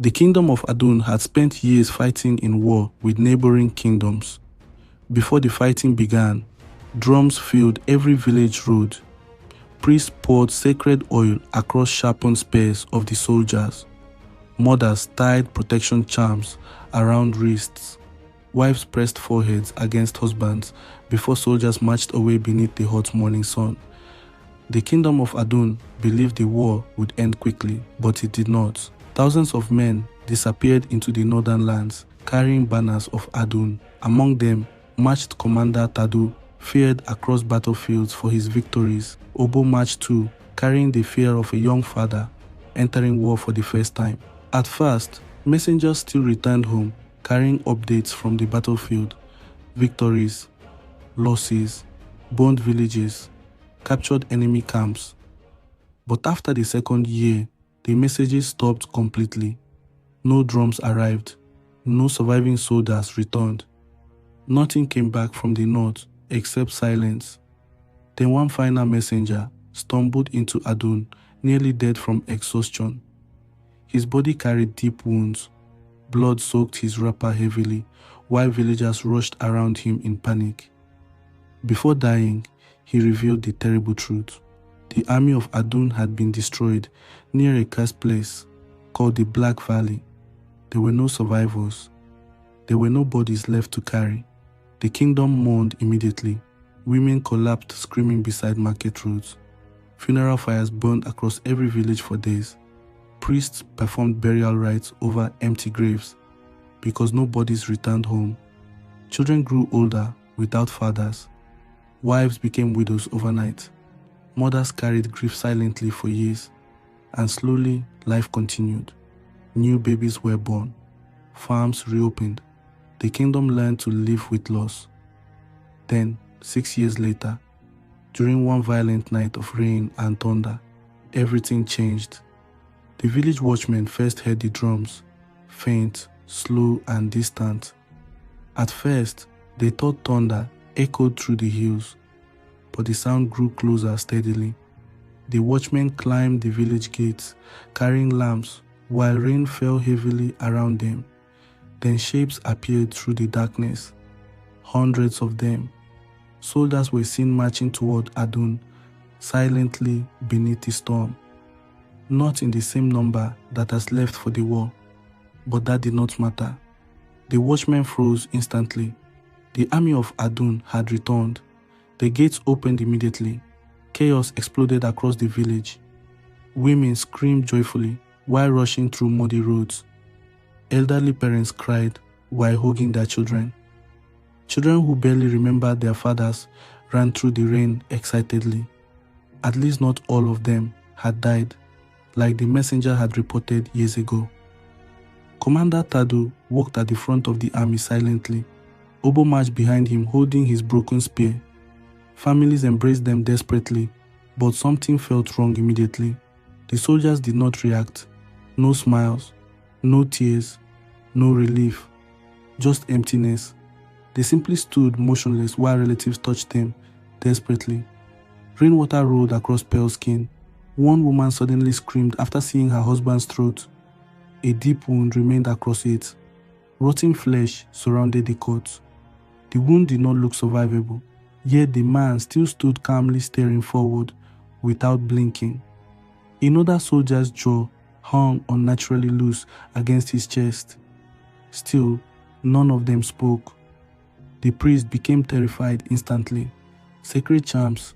The Kingdom of Adun had spent years fighting in war with neighboring kingdoms. Before the fighting began, drums filled every village road. Priests poured sacred oil across sharpened spears of the soldiers. Mothers tied protection charms around wrists. Wives pressed foreheads against husbands before soldiers marched away beneath the hot morning sun. The Kingdom of Adun believed the war would end quickly, but it did not. Thousands of men disappeared into the northern lands, carrying banners of Adun. Among them marched Commander Tadu, feared across battlefields for his victories. Obo marched too, carrying the fear of a young father entering war for the first time. At first, messengers still returned home, carrying updates from the battlefield, victories, losses, burned villages, captured enemy camps. But after the second year, the messages stopped completely. No drums arrived. No surviving soldiers returned. Nothing came back from the north except silence. Then one final messenger stumbled into Adun, nearly dead from exhaustion. His body carried deep wounds. Blood soaked his wrapper heavily, while villagers rushed around him in panic. Before dying, he revealed the terrible truth. The army of Adun had been destroyed near a cursed place called the Black Valley. There were no survivors. There were no bodies left to carry. The kingdom mourned immediately. Women collapsed screaming beside market roads. Funeral fires burned across every village for days. Priests performed burial rites over empty graves because no bodies returned home. Children grew older without fathers. Wives became widows overnight. Mothers carried grief silently for years, and slowly life continued. New babies were born. Farms reopened. The kingdom learned to live with loss. Then, 6 years later, during one violent night of rain and thunder, everything changed. The village watchmen first heard the drums, faint, slow, and distant. At first, they thought thunder echoed through the hills, but the sound grew closer steadily. The watchmen climbed the village gates, carrying lamps, while rain fell heavily around them. Then shapes appeared through the darkness, hundreds of them. Soldiers were seen marching toward Adun, silently beneath the storm. Not in the same number that has left for the war, but that did not matter. The watchmen froze instantly. The army of Adun had returned. The gates opened immediately. Chaos exploded across the village. Women screamed joyfully while rushing through muddy roads. Elderly parents cried while hugging their children. Children who barely remembered their fathers ran through the rain excitedly. At least not all of them had died, like the messenger had reported years ago. Commander Tadu walked at the front of the army silently. Obo marched behind him holding his broken spear. Families embraced them desperately, but something felt wrong immediately. The soldiers did not react. No smiles, no tears, no relief, just emptiness. They simply stood motionless while relatives touched them desperately. Rainwater rolled across pale skin. One woman suddenly screamed after seeing her husband's throat. A deep wound remained across it. Rotting flesh surrounded the cut. The wound did not look survivable, yet the man still stood calmly staring forward without blinking. Another soldier's jaw hung unnaturally loose against his chest. Still, none of them spoke. The priest became terrified instantly. Sacred charms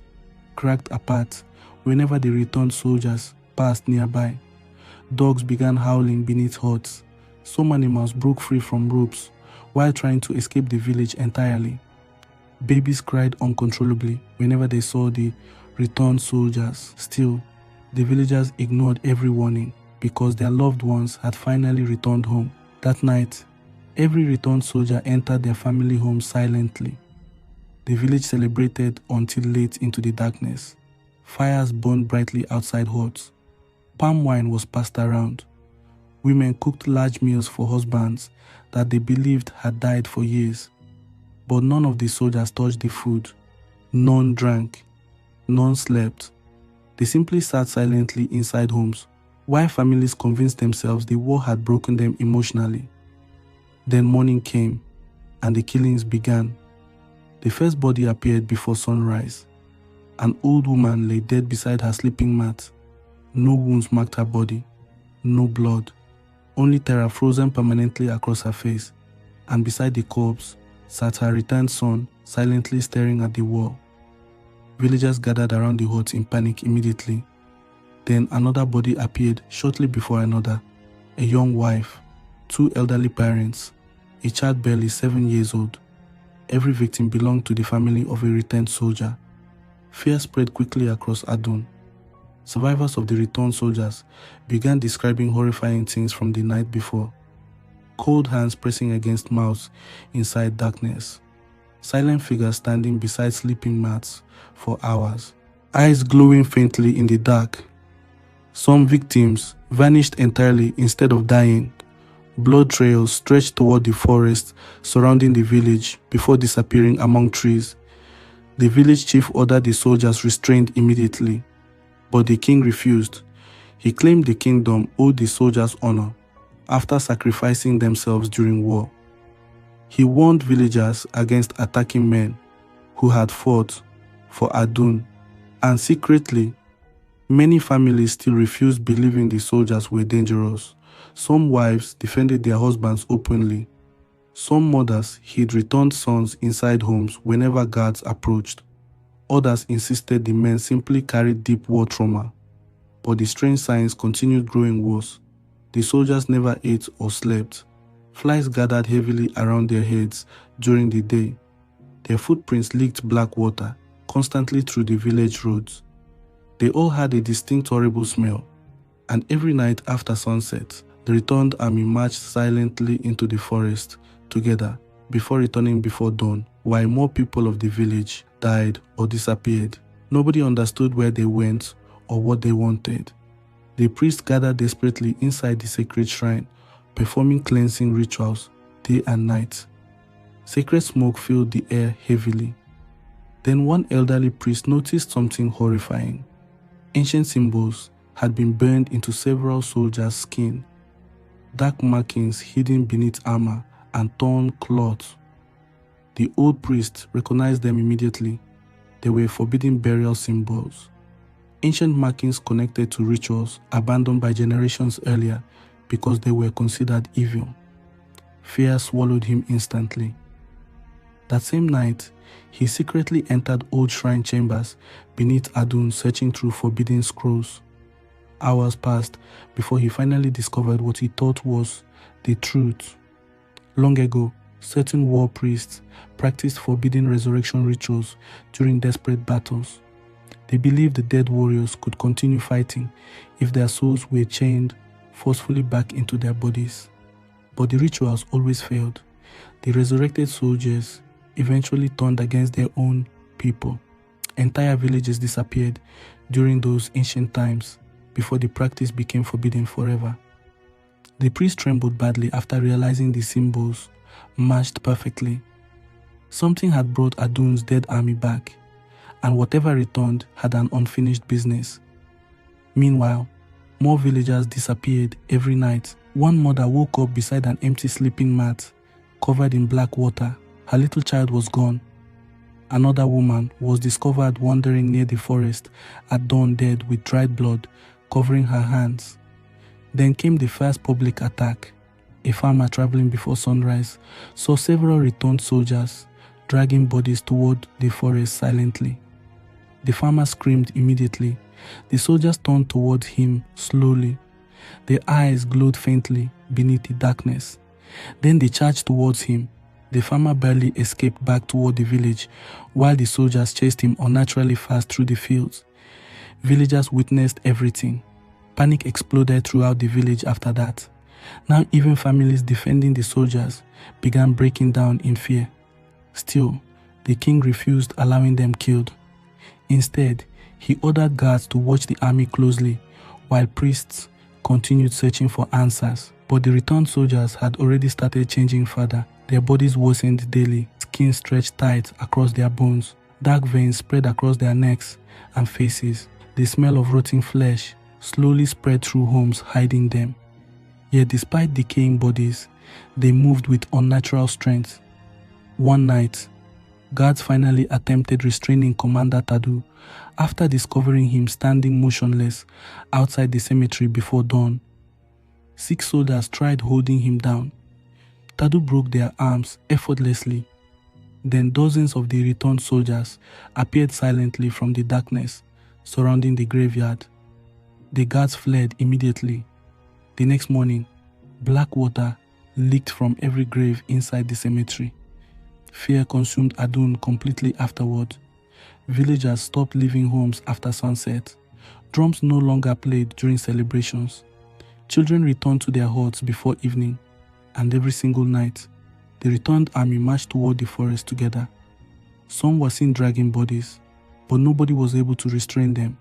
cracked apart whenever the returned soldiers passed nearby. Dogs began howling beneath huts. Some animals broke free from ropes while trying to escape the village entirely. Babies cried uncontrollably whenever they saw the returned soldiers. Still, the villagers ignored every warning because their loved ones had finally returned home. That night, every returned soldier entered their family home silently. The village celebrated until late into the darkness. Fires burned brightly outside huts. Palm wine was passed around. Women cooked large meals for husbands that they believed had died for years. But none of the soldiers touched the food. None drank. None slept. They simply sat silently inside homes, while families convinced themselves the war had broken them emotionally. Then morning came, and the killings began. The first body appeared before sunrise. An old woman lay dead beside her sleeping mat. No wounds marked her body, no blood, only terror frozen permanently across her face, and beside the corpse sat her returned son, silently staring at the wall. Villagers gathered around the hut in panic immediately. Then another body appeared shortly before another, a young wife, two elderly parents, a child barely 7 years old. Every victim belonged to the family of a returned soldier. Fear spread quickly across Adun. Survivors of the returned soldiers began describing horrifying things from the night before. Cold hands pressing against mouths inside darkness. Silent figures standing beside sleeping mats for hours. Eyes glowing faintly in the dark. Some victims vanished entirely instead of dying. Blood trails stretched toward the forest surrounding the village before disappearing among trees. The village chief ordered the soldiers restrained immediately, but the king refused. He claimed the kingdom owed the soldiers honor after sacrificing themselves during war. He warned villagers against attacking men who had fought for Adun, and secretly, many families still refused believing the soldiers were dangerous. Some wives defended their husbands openly. Some mothers hid returned sons inside homes whenever guards approached. Others insisted the men simply carried deep war trauma. But the strange signs continued growing worse. The soldiers never ate or slept. Flies gathered heavily around their heads during the day. Their footprints leaked black water constantly through the village roads. They all had a distinct horrible smell, and every night after sunset, the returned army marched silently into the forest together before returning before dawn, while more people of the village died or disappeared. Nobody understood where they went or what they wanted. The priests gathered desperately inside the sacred shrine, performing cleansing rituals day and night. Sacred smoke filled the air heavily. Then one elderly priest noticed something horrifying. Ancient symbols had been burned into several soldiers' skin. Dark markings hidden beneath armor and torn cloth. The old priest recognized them immediately. They were forbidden burial symbols. Ancient markings connected to rituals abandoned by generations earlier because they were considered evil. Fear swallowed him instantly. That same night, he secretly entered old shrine chambers beneath Adun, searching through forbidden scrolls. Hours passed before he finally discovered what he thought was the truth. Long ago, certain war priests practiced forbidden resurrection rituals during desperate battles. They believed the dead warriors could continue fighting if their souls were chained forcefully back into their bodies. But the rituals always failed. The resurrected soldiers eventually turned against their own people. Entire villages disappeared during those ancient times before the practice became forbidden forever. The priest trembled badly after realizing the symbols matched perfectly. Something had brought Adun's dead army back, and whatever returned had an unfinished business. Meanwhile, more villagers disappeared every night. One mother woke up beside an empty sleeping mat, covered in black water. Her little child was gone. Another woman was discovered wandering near the forest at dawn, dead with dried blood covering her hands. Then came the first public attack. A farmer traveling before sunrise saw several returned soldiers dragging bodies toward the forest silently. The farmer screamed immediately. The soldiers turned toward him slowly. Their eyes glowed faintly beneath the darkness. Then they charged towards him. The farmer barely escaped back toward the village, while the soldiers chased him unnaturally fast through the fields. Villagers witnessed everything. Panic exploded throughout the village after that. Now even families defending the soldiers began breaking down in fear. Still, the king refused allowing them killed. Instead, he ordered guards to watch the army closely, while priests continued searching for answers. But the returned soldiers had already started changing further. Their bodies worsened daily, skin stretched tight across their bones, dark veins spread across their necks and faces. The smell of rotting flesh slowly spread through homes, hiding them. Yet despite decaying bodies, they moved with unnatural strength. One night, guards finally attempted restraining Commander Tadu after discovering him standing motionless outside the cemetery before dawn. 6 soldiers tried holding him down. Tadu broke their arms effortlessly. Then dozens of the returned soldiers appeared silently from the darkness surrounding the graveyard. The guards fled immediately. The next morning, black water leaked from every grave inside the cemetery. Fear consumed Adun completely afterward. Villagers stopped leaving homes after sunset. Drums no longer played during celebrations. Children returned to their huts before evening, and every single night, the returned army marched toward the forest together. Some were seen dragging bodies, but nobody was able to restrain them.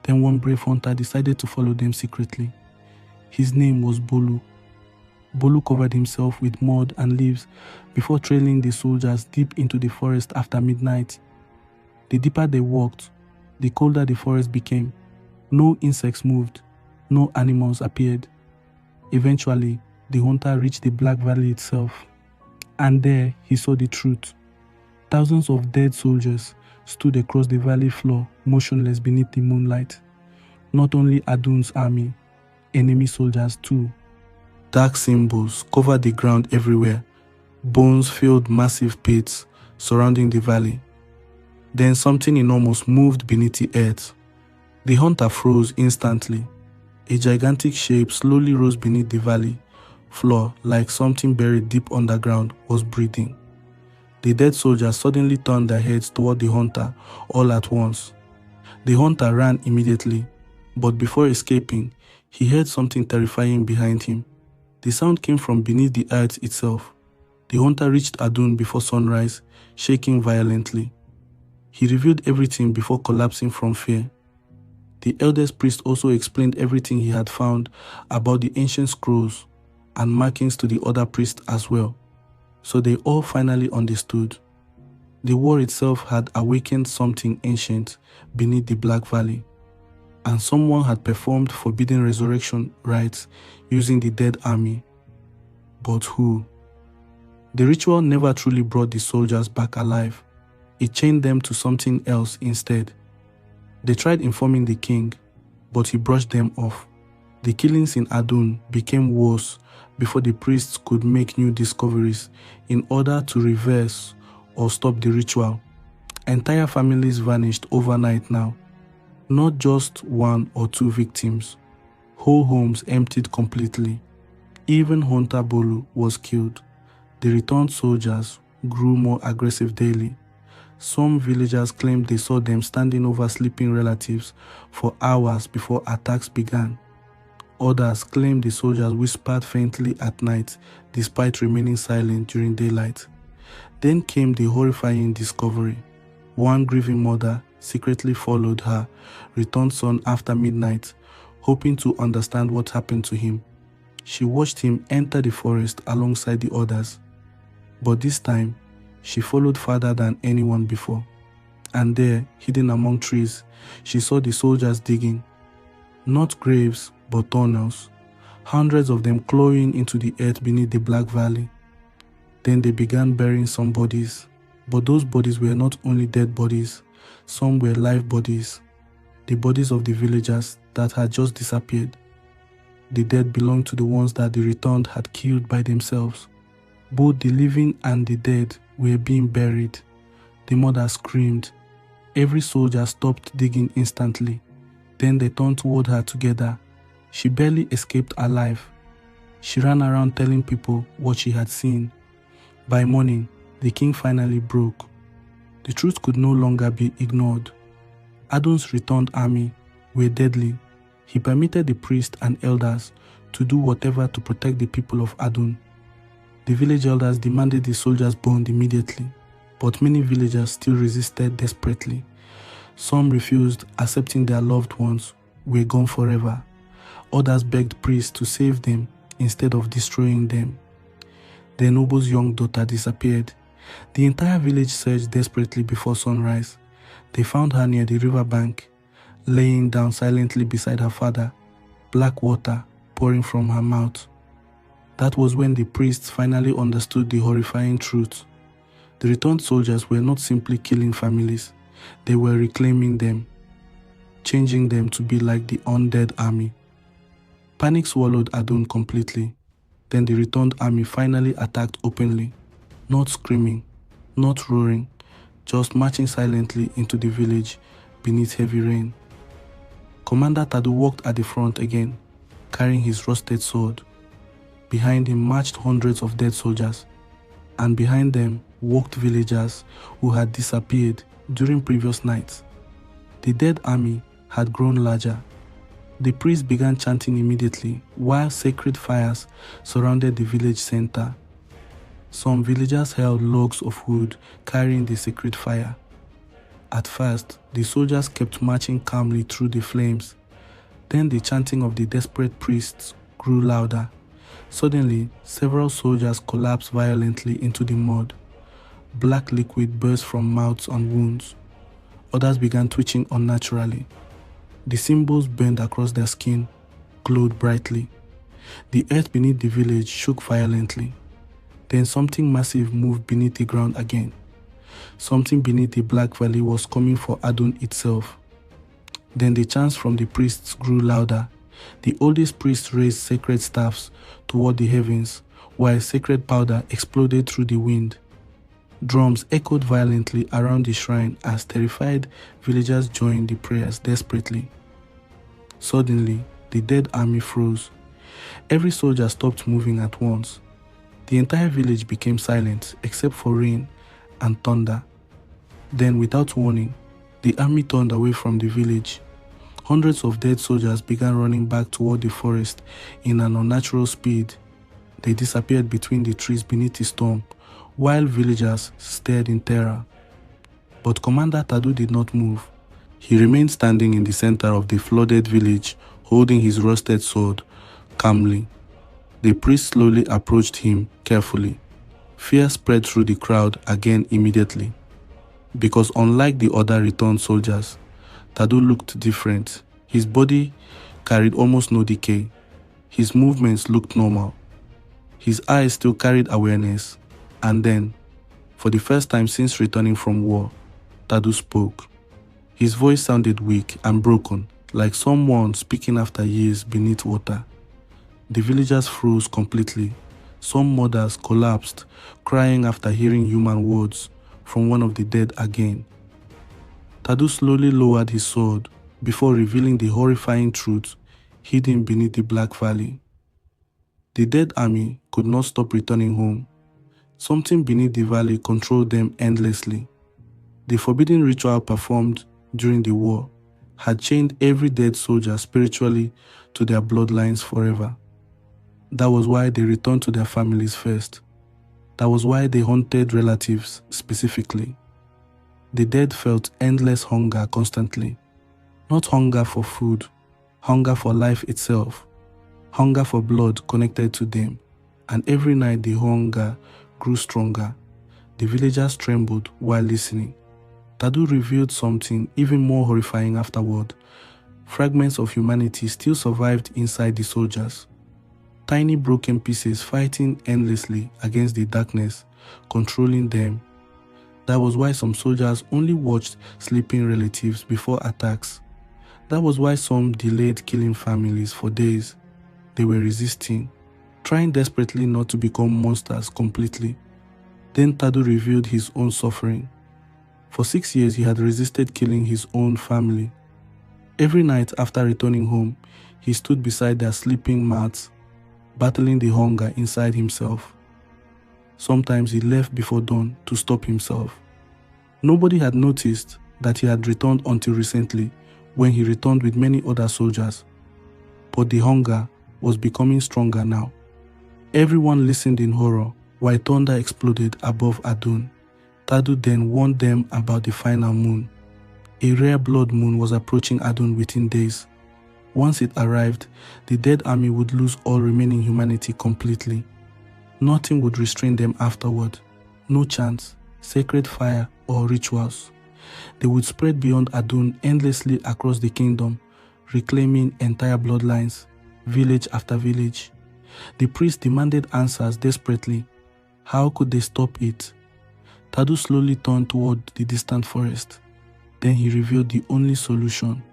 Then one brave hunter decided to follow them secretly. His name was Bolu. Bolu covered himself with mud and leaves before trailing the soldiers deep into the forest after midnight. The deeper they walked, the colder the forest became. No insects moved, no animals appeared. Eventually, the hunter reached the Black Valley itself, and there he saw the truth. Thousands of dead soldiers stood across the valley floor, motionless beneath the moonlight. Not only Adun's army, enemy soldiers too. Dark symbols covered the ground everywhere. Bones filled massive pits surrounding the valley. Then something enormous moved beneath the earth. The hunter froze instantly. A gigantic shape slowly rose beneath the valley floor like something buried deep underground was breathing. The dead soldiers suddenly turned their heads toward the hunter all at once. The hunter ran immediately, but before escaping, he heard something terrifying behind him. The sound came from beneath the earth itself. The hunter reached Adun before sunrise, shaking violently. He revealed everything before collapsing from fear. The eldest priest also explained everything he had found about the ancient scrolls and markings to the other priests as well, so they all finally understood. The war itself had awakened something ancient beneath the Black Valley, and someone had performed forbidden resurrection rites using the dead army. But who? The ritual never truly brought the soldiers back alive. It chained them to something else instead. They tried informing the king, but he brushed them off. The killings in Adun became worse before the priests could make new discoveries in order to reverse or stop the ritual. Entire families vanished overnight now. Not just 1 or 2 victims. Whole homes emptied completely. Even Hunter Bolu was killed. The returned soldiers grew more aggressive daily. Some villagers claimed they saw them standing over sleeping relatives for hours before attacks began. Others claimed the soldiers whispered faintly at night despite remaining silent during daylight. Then came the horrifying discovery. One grieving mother secretly followed her returned son after midnight, hoping to understand what happened to him. She watched him enter the forest alongside the others. But this time, she followed farther than anyone before. And there, hidden among trees, she saw the soldiers digging. Not graves, but tunnels. Hundreds of them clawing into the earth beneath the Black Valley. Then they began burying some bodies. But those bodies were not only dead bodies, some were live bodies. The bodies of the villagers that had just disappeared. The dead belonged to the ones that the returned had killed by themselves. Both the living and the dead were being buried. The mother screamed. Every soldier stopped digging instantly. Then they turned toward her together. She barely escaped alive. She ran around telling people what she had seen. By morning, the king finally broke. The truth could no longer be ignored. Adun's returned army were deadly. He permitted the priests and elders to do whatever to protect the people of Adun. The village elders demanded the soldiers burned immediately, but many villagers still resisted desperately. Some refused, accepting their loved ones were gone forever. Others begged priests to save them instead of destroying them. The noble's young daughter disappeared. The entire village searched desperately before sunrise. They found her near the riverbank, laying down silently beside her father, black water pouring from her mouth. That was when the priests finally understood the horrifying truth. The returned soldiers were not simply killing families, they were reclaiming them, changing them to be like the undead army. Panic swallowed Adun completely. Then the returned army finally attacked openly, not screaming, not roaring, just marching silently into the village beneath heavy rain. Commander Tadu walked at the front again, carrying his rusted sword. Behind him marched hundreds of dead soldiers, and behind them walked villagers who had disappeared during previous nights. The dead army had grown larger. The priests began chanting immediately, while sacred fires surrounded the village center. Some villagers held logs of wood carrying the sacred fire. At first, the soldiers kept marching calmly through the flames. Then the chanting of the desperate priests grew louder. Suddenly, several soldiers collapsed violently into the mud. Black liquid burst from mouths and wounds. Others began twitching unnaturally. The symbols burned across their skin, glowed brightly. The earth beneath the village shook violently. Then something massive moved beneath the ground again. Something beneath the black valley was coming for Adun itself. Then the chants from the priests grew louder. The oldest priest raised sacred staffs toward the heavens, while sacred powder exploded through the wind. Drums echoed violently around the shrine as terrified villagers joined the prayers desperately. Suddenly, the dead army froze. Every soldier stopped moving at once. The entire village became silent except for rain and thunder. Then, without warning, the army turned away from the village. Hundreds of dead soldiers began running back toward the forest in an unnatural speed. They disappeared between the trees beneath the storm, while villagers stared in terror. But Commander Tadu did not move. He remained standing in the center of the flooded village, holding his rusted sword, calmly. The priest slowly approached him carefully. Fear spread through the crowd again immediately. Because unlike the other returned soldiers, Tadu looked different. His body carried almost no decay. His movements looked normal. His eyes still carried awareness. And then, for the first time since returning from war, Tadu spoke. His voice sounded weak and broken, like someone speaking after years beneath water. The villagers froze completely. Some mothers collapsed, crying after hearing human words from one of the dead again. Tadu slowly lowered his sword before revealing the horrifying truth hidden beneath the Black Valley. The dead army could not stop returning home. Something beneath the valley controlled them endlessly. The forbidden ritual performed during the war had chained every dead soldier spiritually to their bloodlines forever. That was why they returned to their families first. That was why they haunted relatives specifically. The dead felt endless hunger constantly. Not hunger for food, hunger for life itself, hunger for blood connected to them. And every night the hunger grew stronger. The villagers trembled while listening. Tadu revealed something even more horrifying afterward. Fragments of humanity still survived inside the soldiers. Tiny broken pieces fighting endlessly against the darkness, controlling them. That was why some soldiers only watched sleeping relatives before attacks. That was why some delayed killing families for days. They were resisting, trying desperately not to become monsters completely. Then Tadu revealed his own suffering. For 6 years he had resisted killing his own family. Every night after returning home, he stood beside their sleeping mats, battling the hunger inside himself. Sometimes he left before dawn to stop himself. Nobody had noticed that he had returned until recently, when he returned with many other soldiers. But the hunger was becoming stronger now. Everyone listened in horror while thunder exploded above Adun. Tadu then warned them about the final moon. A rare blood moon was approaching Adun within days. Once it arrived, the dead army would lose all remaining humanity completely. Nothing would restrain them afterward. No chants, sacred fire, or rituals. They would spread beyond Adun endlessly across the kingdom, reclaiming entire bloodlines, village after village. The priests demanded answers desperately. How could they stop it? Tadu slowly turned toward the distant forest. Then he revealed the only solution.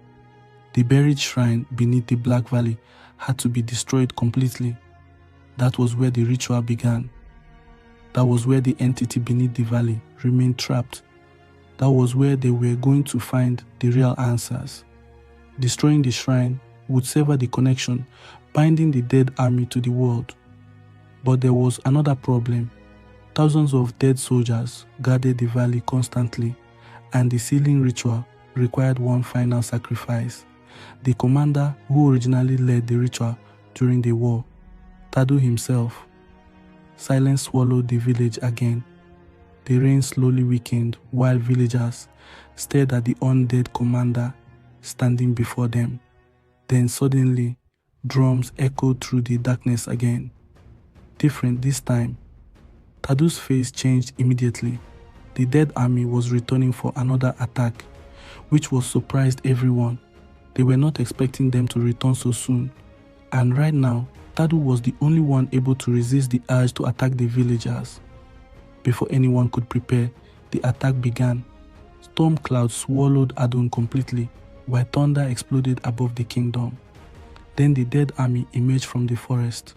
The buried shrine beneath the Black Valley had to be destroyed completely. That was where the ritual began. That was where the entity beneath the valley remained trapped. That was where they were going to find the real answers. Destroying the shrine would sever the connection, binding the dead army to the world. But there was another problem. Thousands of dead soldiers guarded the valley constantly, and the sealing ritual required one final sacrifice. The commander who originally led the ritual during the war, Tadu himself. Silence swallowed the village again. The rain slowly weakened while villagers stared at the undead commander standing before them. Then suddenly, drums echoed through the darkness again. Different this time. Tadu's face changed immediately. The dead army was returning for another attack, which was surprised everyone. They were not expecting them to return so soon. And right now, Tadu was the only one able to resist the urge to attack the villagers. Before anyone could prepare, the attack began. Storm clouds swallowed Adun completely, while thunder exploded above the kingdom. Then the dead army emerged from the forest.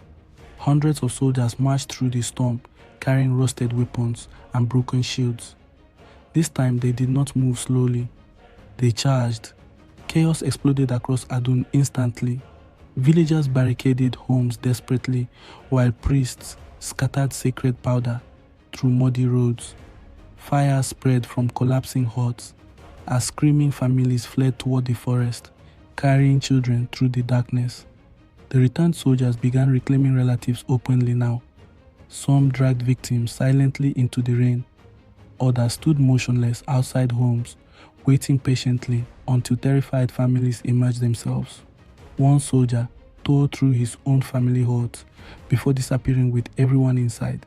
Hundreds of soldiers marched through the storm, carrying rusted weapons and broken shields. This time they did not move slowly. They charged. Chaos exploded across Adun instantly. Villagers barricaded homes desperately, while priests scattered sacred powder through muddy roads. Fire spread from collapsing huts as screaming families fled toward the forest, carrying children through the darkness. The returned soldiers began reclaiming relatives openly now. Some dragged victims silently into the rain. Others stood motionless outside homes, waiting patiently until terrified families emerged themselves. One soldier tore through his own family hut before disappearing with everyone inside.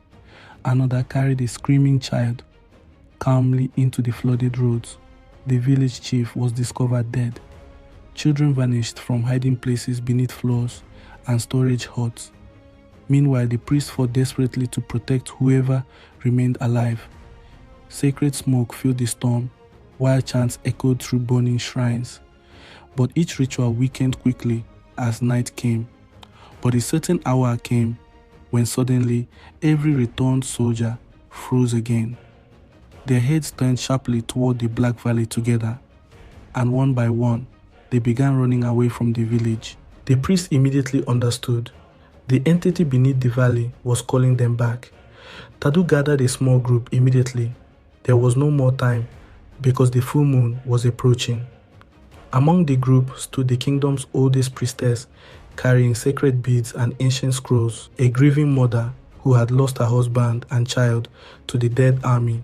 Another carried a screaming child calmly into the flooded roads. The village chief was discovered dead. Children vanished from hiding places beneath floors and storage huts. Meanwhile, the priests fought desperately to protect whoever remained alive. Sacred smoke filled the storm, while chants echoed through burning shrines. But each ritual weakened quickly as night came. But a certain hour came when suddenly every returned soldier froze again. Their heads turned sharply toward the Black Valley together, and one by one, they began running away from the village. The priests immediately understood. The entity beneath the valley was calling them back. Tadu gathered a small group immediately. There was no more time because the full moon was approaching. Among the group stood the kingdom's oldest priestess, carrying sacred beads and ancient scrolls, a grieving mother who had lost her husband and child to the dead army,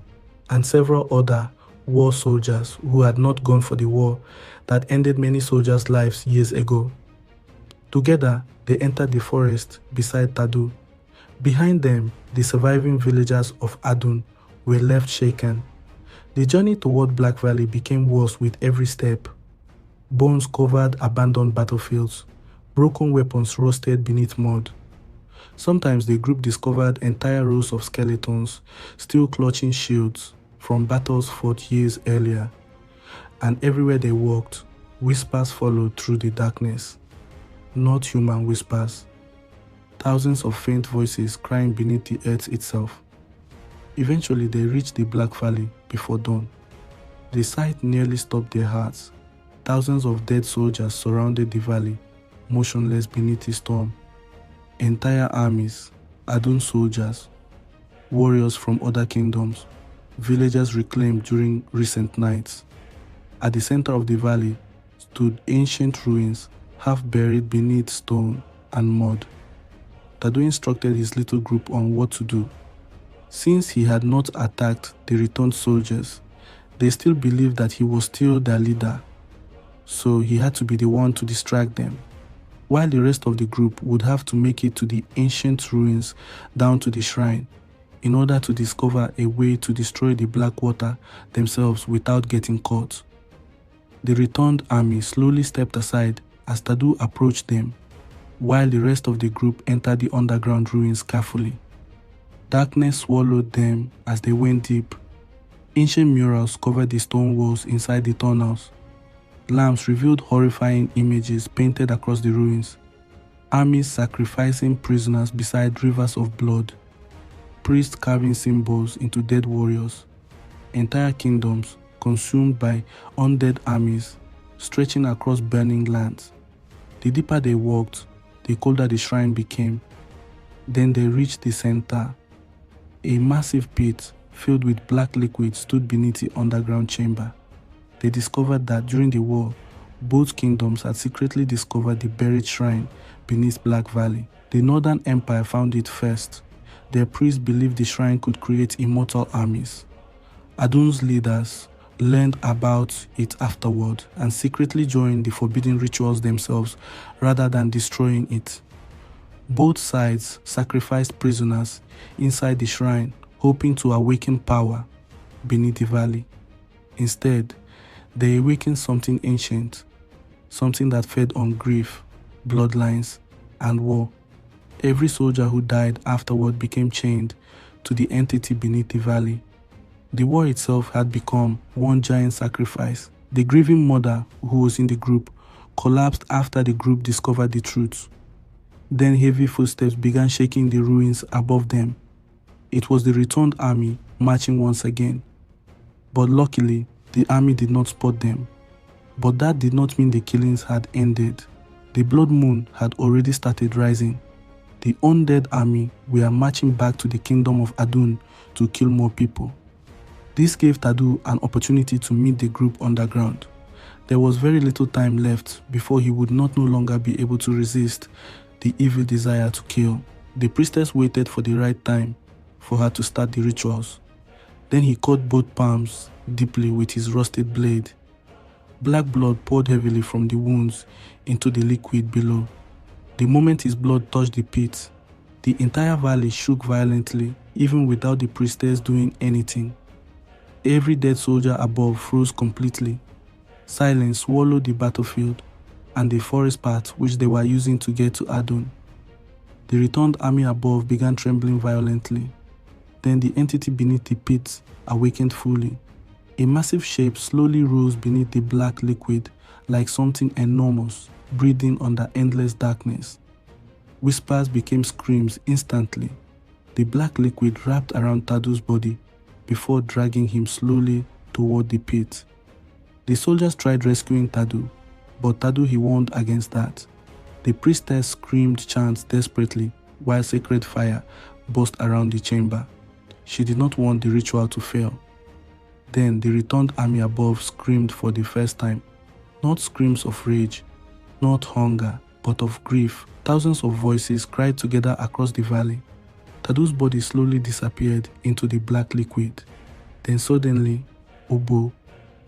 and several other war soldiers who had not gone for the war that ended many soldiers' lives years ago. Together, they entered the forest beside Tadu. Behind them, the surviving villagers of Adun were left shaken. The journey toward Black Valley became worse with every step. Bones covered abandoned battlefields. Broken weapons rusted beneath mud. Sometimes the group discovered entire rows of skeletons still clutching shields from battles fought years earlier. And everywhere they walked, whispers followed through the darkness. Not human whispers. Thousands of faint voices crying beneath the earth itself. Eventually they reached the Black Valley before dawn. The sight nearly stopped their hearts. Thousands of dead soldiers surrounded the valley, motionless beneath the storm. Entire armies, Adun soldiers, warriors from other kingdoms, villagers reclaimed during recent nights. At the center of the valley stood ancient ruins, half buried beneath stone and mud. Tadu instructed his little group on what to do. Since he had not attacked the returned soldiers, they still believed that he was still their leader, so he had to be the one to distract them, while the rest of the group would have to make it to the ancient ruins down to the shrine. in order to discover a way to destroy the black water themselves without getting caught. The returned army slowly stepped aside as Tadu approached them, while the rest of the group entered the underground ruins carefully. Darkness swallowed them as they went deep. Ancient murals covered the stone walls inside the tunnels. Lamps revealed horrifying images painted across the ruins. Armies sacrificing prisoners beside rivers of blood. Priests carving symbols into dead warriors. Entire kingdoms consumed by undead armies stretching across burning lands. The deeper they walked, the colder the shrine became. Then they reached the center. A massive pit filled with black liquid stood beneath the underground chamber. They discovered that during the war, both kingdoms had secretly discovered the buried shrine beneath Black Valley. The Northern Empire found it first. Their priests believed the shrine could create immortal armies. Adun's leaders learned about it afterward and secretly joined the forbidden rituals themselves rather than destroying it. Both sides sacrificed prisoners inside the shrine, hoping to awaken power beneath the valley. Instead, they awakened something ancient, something that fed on grief, bloodlines, and war. Every soldier who died afterward became chained to the entity beneath the valley. The war itself had become one giant sacrifice. The grieving mother who was in the group collapsed after the group discovered the truth. Then heavy footsteps began shaking the ruins above them. It was the returned army marching once again. But luckily, the army did not spot them. But that did not mean the killings had ended. The blood moon had already started rising. The undead army were marching back to the Kingdom of Adun to kill more people. This gave Tadu an opportunity to meet the group underground. There was very little time left before he would no longer be able to resist the evil desire to kill. The priestess waited for the right time for her to start the rituals. Then he cut both palms deeply with his rusted blade. Black blood poured heavily from the wounds into the liquid below. The moment his blood touched the pit, the entire valley shook violently, even without the priestess doing anything. Every dead soldier above froze completely. Silence swallowed the battlefield and the forest path which they were using to get to Adun. The returned army above began trembling violently. Then the entity beneath the pit awakened fully. A massive shape slowly rose beneath the black liquid like something enormous, breathing under endless darkness. Whispers became screams instantly. The black liquid wrapped around Tadu's body before dragging him slowly toward the pit. The soldiers tried rescuing Tadu, but Tadu he warned against that. The priestess screamed chants desperately while sacred fire burst around the chamber. She did not want the ritual to fail. Then the returned army above screamed for the first time. Not screams of rage, not hunger, but of grief. Thousands of voices cried together across the valley. Tadu's body slowly disappeared into the black liquid. Then suddenly, Obo,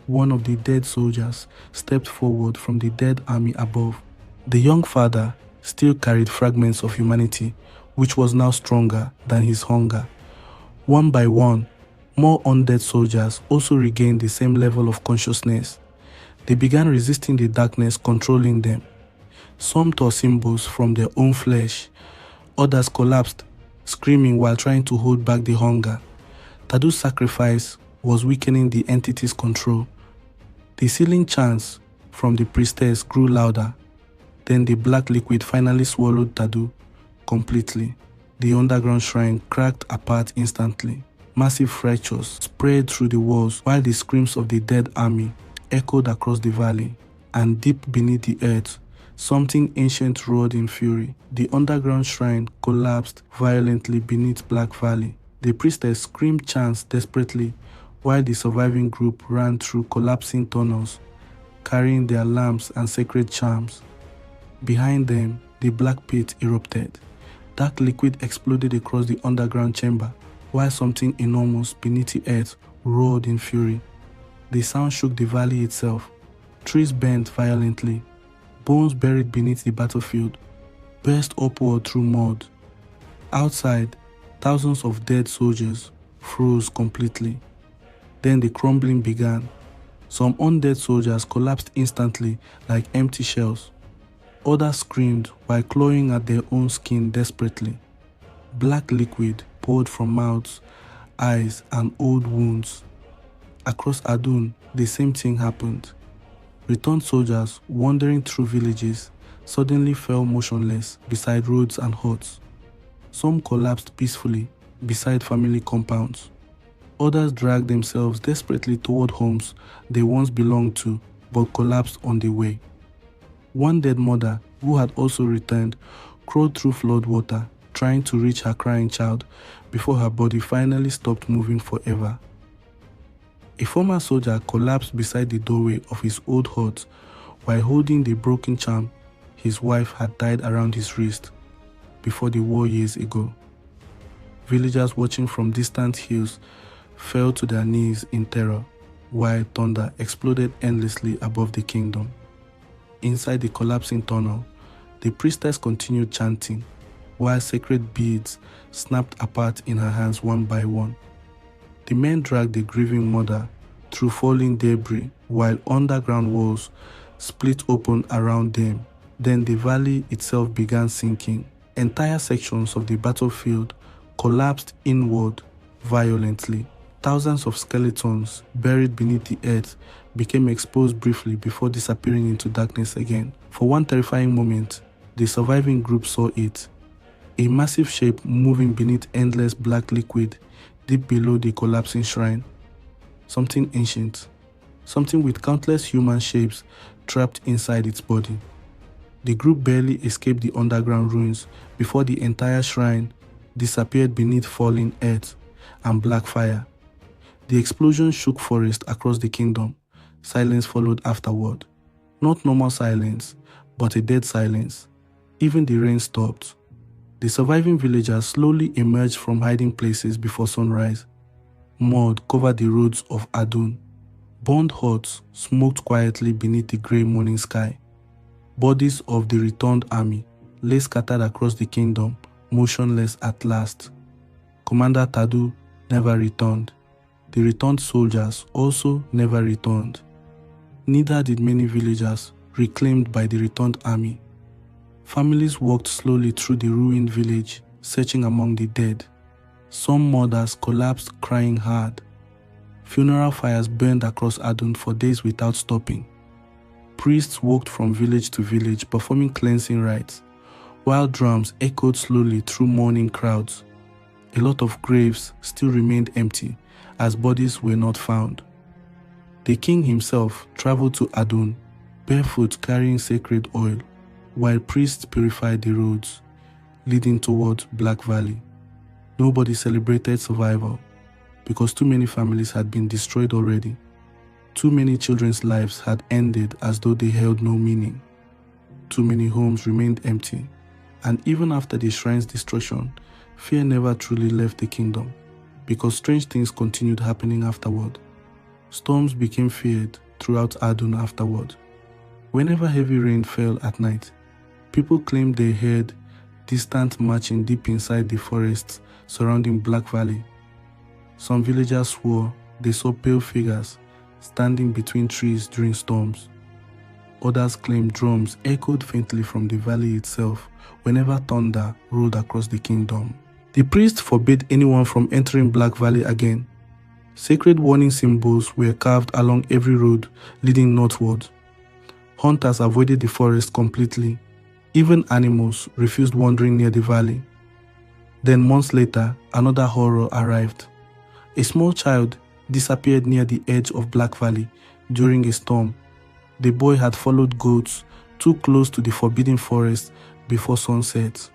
one of the dead soldiers, stepped forward from the dead army above. The young father still carried fragments of humanity, which was now stronger than his hunger. One by one, more undead soldiers also regained the same level of consciousness. They began resisting the darkness controlling them. Some tore symbols from their own flesh. Others collapsed, screaming while trying to hold back the hunger. Tadu's sacrifice was weakening the entity's control. The sealing chants from the priestess grew louder. Then the black liquid finally swallowed Tadu completely. The underground shrine cracked apart instantly. Massive fractures spread through the walls while the screams of the dead army echoed across the valley. And deep beneath the earth, something ancient roared in fury. The underground shrine collapsed violently beneath Black Valley. The priestess screamed chants desperately while the surviving group ran through collapsing tunnels, carrying their lamps and sacred charms. Behind them, the black pit erupted. Dark liquid exploded across the underground chamber, while something enormous beneath the earth roared in fury. The sound shook the valley itself. Trees bent violently. Bones buried beneath the battlefield burst upward through mud. Outside, Thousands of dead soldiers froze completely. Then the crumbling began. Some undead soldiers collapsed instantly like empty shells. Others screamed while clawing at their own skin desperately. Black liquid poured from mouths, eyes, and old wounds. Across Adun, the same thing happened. Returned soldiers wandering through villages suddenly fell motionless beside roads and huts. Some collapsed peacefully beside family compounds. Others dragged themselves desperately toward homes they once belonged to but collapsed on the way. One dead mother, who had also returned, crawled through flood water trying to reach her crying child before her body finally stopped moving forever. A former soldier collapsed beside the doorway of his old hut while holding the broken charm his wife had tied around his wrist before the war years ago. Villagers watching from distant hills fell to their knees in terror while thunder exploded endlessly above the kingdom. Inside the collapsing tunnel, the priestess continued chanting while sacred beads snapped apart in her hands one by one. The men dragged the grieving mother through falling debris while underground walls split open around them. Then the valley itself began sinking. Entire sections of the battlefield collapsed inward violently. Thousands of skeletons buried beneath the earth became exposed briefly before disappearing into darkness again. For one terrifying moment, the surviving group saw it. A massive shape moving beneath endless black liquid deep below the collapsing shrine. Something ancient. Something with countless human shapes trapped inside its body. The group barely escaped the underground ruins before the entire shrine disappeared beneath falling earth and black fire. The explosion shook forest across the kingdom. Silence followed afterward. Not normal silence, but a dead silence. Even the rain stopped. The surviving villagers slowly emerged from hiding places before sunrise. Mud covered the roads of Adun. Burned huts smoked quietly beneath the grey morning sky. Bodies of the returned army lay scattered across the kingdom, motionless at last. Commander Tadu never returned. The returned soldiers also never returned. Neither did many villagers reclaimed by the returned army. Families walked slowly through the ruined village, searching among the dead. Some mothers collapsed crying hard. Funeral fires burned across Adun for days without stopping. Priests walked from village to village performing cleansing rites, while drums echoed slowly through mourning crowds. A lot of graves still remained empty, as bodies were not found. The king himself traveled to Adun, barefoot carrying sacred oil, while priests purified the roads leading toward Black Valley. Nobody celebrated survival because too many families had been destroyed already. Too many children's lives had ended as though they held no meaning. Too many homes remained empty, and even after the shrine's destruction, fear never truly left the kingdom, because strange things continued happening afterward. Storms became feared throughout Adun afterward. Whenever heavy rain fell at night, people claimed they heard distant marching deep inside the forests surrounding Black Valley. Some villagers swore they saw pale figures standing between trees during storms. Others claimed drums echoed faintly from the valley itself whenever thunder rolled across the kingdom. The priest forbade anyone from entering Black Valley again. Sacred warning symbols were carved along every road leading northward. Hunters avoided the forest completely. Even animals refused wandering near the valley. Then months later, another horror arrived. A small child disappeared near the edge of Black Valley during a storm. The boy had followed goats too close to the forbidden forest before sunset.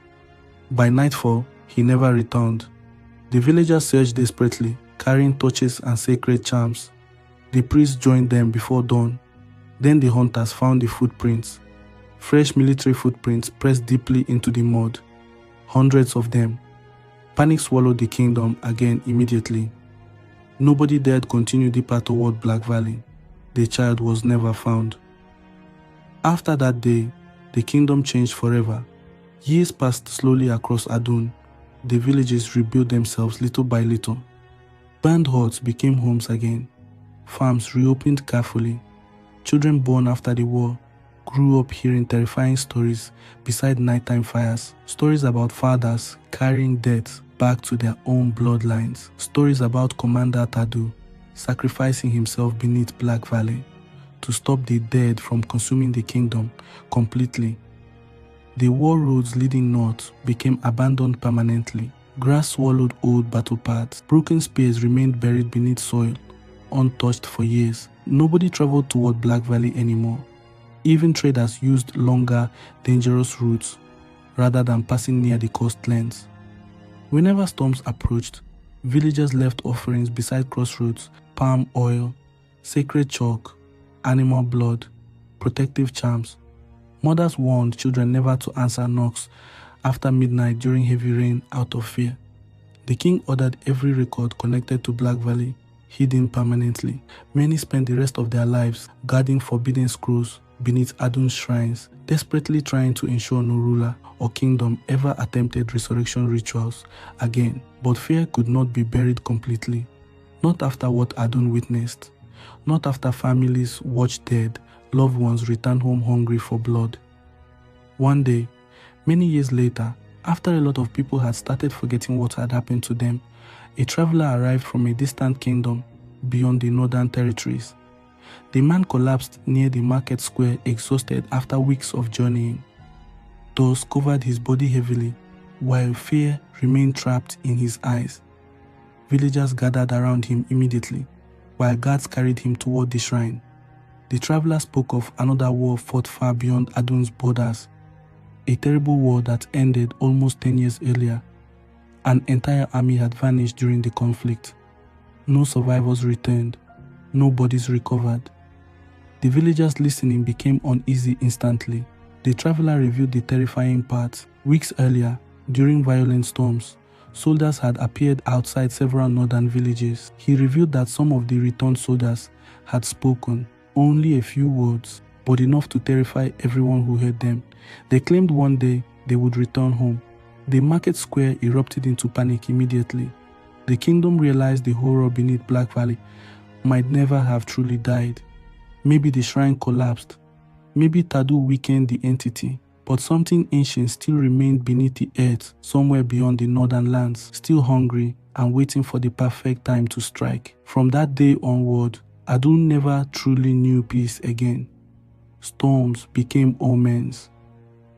By nightfall, he never returned. The villagers searched desperately, carrying torches and sacred charms. The priests joined them before dawn. Then the hunters found the footprints. Fresh military footprints pressed deeply into the mud. Hundreds of them. Panic swallowed the kingdom again immediately. Nobody dared continue deeper toward Black Valley. The child was never found. After that day, the kingdom changed forever. Years passed slowly across Adun. The villages rebuilt themselves little by little. Burned huts became homes again. Farms reopened carefully. Children born after the war grew up hearing terrifying stories beside nighttime fires. Stories about fathers carrying death back to their own bloodlines. Stories about Commander Tadu sacrificing himself beneath Black Valley to stop the dead from consuming the kingdom completely. The war roads leading north became abandoned permanently. Grass swallowed old battle paths. Broken spears remained buried beneath soil, untouched for years. Nobody traveled toward Black Valley anymore. Even traders used longer, dangerous routes rather than passing near the coastlands. Whenever storms approached, villagers left offerings beside crossroads: palm oil, sacred chalk, animal blood, protective charms. Mothers warned children never to answer knocks after midnight during heavy rain out of fear. The king ordered every record connected to Black Valley hidden permanently. Many spent the rest of their lives guarding forbidden scrolls beneath Adun's shrines, desperately trying to ensure no ruler or kingdom ever attempted resurrection rituals again. But fear could not be buried completely. Not after what Adun witnessed. Not after families watched dead loved ones return home hungry for blood. One day, many years later, after a lot of people had started forgetting what had happened to them, a traveler arrived from a distant kingdom beyond the northern territories. The man collapsed near the market square, exhausted after weeks of journeying. Dust covered his body heavily, while fear remained trapped in his eyes. Villagers gathered around him immediately, while guards carried him toward the shrine. The traveler spoke of another war fought far beyond Adun's borders, a terrible war that ended almost 10 years earlier. An entire army had vanished during the conflict. No survivors returned, no bodies recovered. The villagers listening became uneasy instantly. The traveler revealed the terrifying part. Weeks earlier, during violent storms, soldiers had appeared outside several northern villages. He revealed that some of the returned soldiers had spoken only a few words, but enough to terrify everyone who heard them. They claimed one day they would return home. The market square erupted into panic immediately. The kingdom realized the horror beneath Black Valley might never have truly died. Maybe the shrine collapsed. Maybe Tadu weakened the entity. But something ancient still remained beneath the earth, somewhere beyond the northern lands, still hungry and waiting for the perfect time to strike. From that day onward, Adun never truly knew peace again. Storms became omens.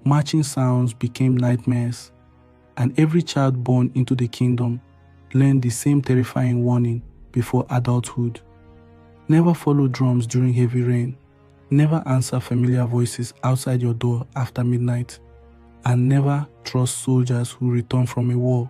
Marching sounds became nightmares. And every child born into the kingdom learned the same terrifying warning before adulthood. Never follow drums during heavy rain. Never answer familiar voices outside your door after midnight. And never trust soldiers who return from a war.